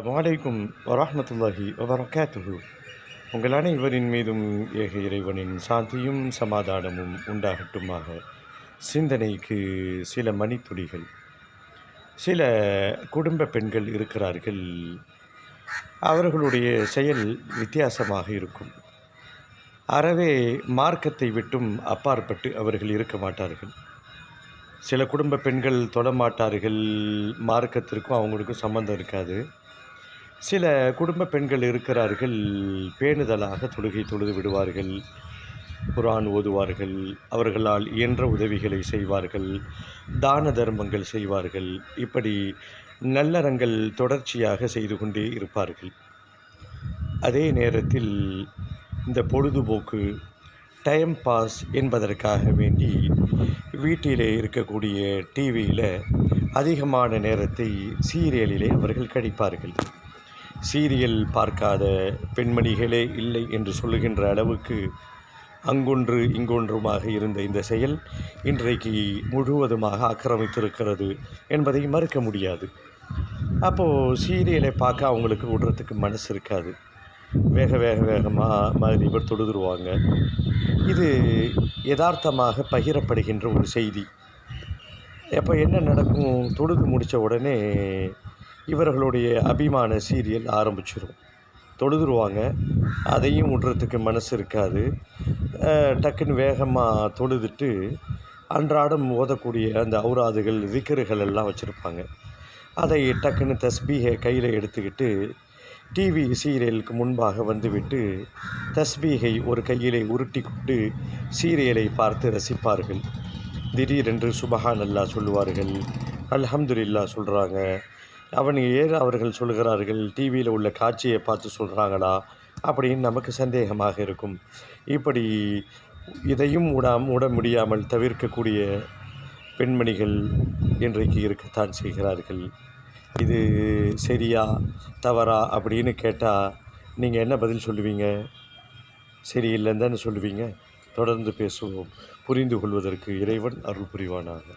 வலைக்கும் வரஹ்மத்துல்லாஹி வபரகாத்துஹு. உங்கள் அனைவரின் மீதும் ஏக இறைவனின் சாந்தியும் சமாதானமும் உண்டாகட்டுமாக. சிந்தனைக்கு சில மணித்துளிகள். சில குடும்ப பெண்கள் இருக்கிறார்கள், அவர்களுடைய செயல் வித்தியாசமாக இருக்கும். அறவே மார்க்கத்தை விட்டும் அப்பாற்பட்டு அவர்கள் இருக்க மாட்டார்கள். சில குடும்ப பெண்கள் தொடமாட்டார்கள், மார்க்கத்திற்கும் அவங்களுக்கும் சம்பந்தம் இருக்காது. சில குடும்ப பெண்கள் இருக்கிறார்கள், பேணுதலாக தொழுகை தொழுது விடுவார்கள், குர்ஆன் ஓதுவார்கள், அவர்களால் இயன்ற உதவிகளை செய்வார்கள், தான தர்மங்கள் செய்வார்கள். இப்படி நல்லறங்கள் தொடர்ச்சியாக செய்து கொண்டே இருப்பார்கள். அதே நேரத்தில் இந்த பொழுதுபோக்கு, டைம் பாஸ் என்பதற்காக வேண்டி வீட்டிலே இருக்கக்கூடிய டிவியில் அதிகமான நேரத்தை சீரியலிலே அவர்கள் கழிப்பார்கள். சீரியல் பார்க்காத பெண்மணிகளே இல்லை என்று சொல்லுகின்ற அளவுக்கு அங்கொன்று இங்கொன்றுமாக இருந்த இந்த செயல் இன்றைக்கு முழுவதுமாக ஆக்கிரமித்திருக்கிறது என்பதை மறுக்க முடியாது. அப்போது சீரியலை பார்க்க அவங்களுக்கு விடுறதுக்கு மனசு இருக்காது. வேகமாக மகரிபர் தொழுதுருவாங்க. இது யதார்த்தமாக பகிரப்படுகின்ற ஒரு செய்தி. எப்போ என்ன நடக்கும், தொழுது முடித்த உடனே இவர்களுடைய அபிமான சீரியல் ஆரம்பிச்சிடும். தொழுதுருவாங்க, அதையும் விடுறதுக்கு மனசு இருக்காது. டக்குன்னு வேகமாக தொழுதுட்டு அன்றாடம் ஓதக்கூடிய அந்த ஔராதுகள், திக்ருகள் எல்லாம் வச்சுருப்பாங்க. அதை டக்குன்னு தஸ்பீகை கையில் எடுத்துக்கிட்டு டிவி சீரியலுக்கு முன்பாக வந்துவிட்டு தஸ்பீகை ஒரு கையிலே உருட்டி கொண்டு சீரியலை பார்த்து ரசிப்பார்கள். திடீரென்று சுபஹான் அல்லாஹ் சொல்லுவார்கள், அல்ஹம்துலில்லாஹ் சொல்கிறாங்க. ஏன் அவர்கள் சொல்கிறார்கள், டிவியில் உள்ள காட்சியை பார்த்து சொல்கிறாங்களா அப்படின்னு நமக்கு சந்தேகமாக இருக்கும். இப்படி இதையும் விட முடியாமல் தவிர்க்கக்கூடிய பெண்மணிகள் இன்றைக்கு இருக்கத்தான் செய்கிறார்கள். இது சரியா தவறா அப்படின்னு கேட்டால் நீங்கள் என்ன பதில் சொல்லுவீங்க? சரியில்லைன்னு தானே சொல்லுவீங்க. தொடர்ந்து பேசுவோம். புரிந்து கொள்வதற்கு இறைவன் அருள் புரிவானாக.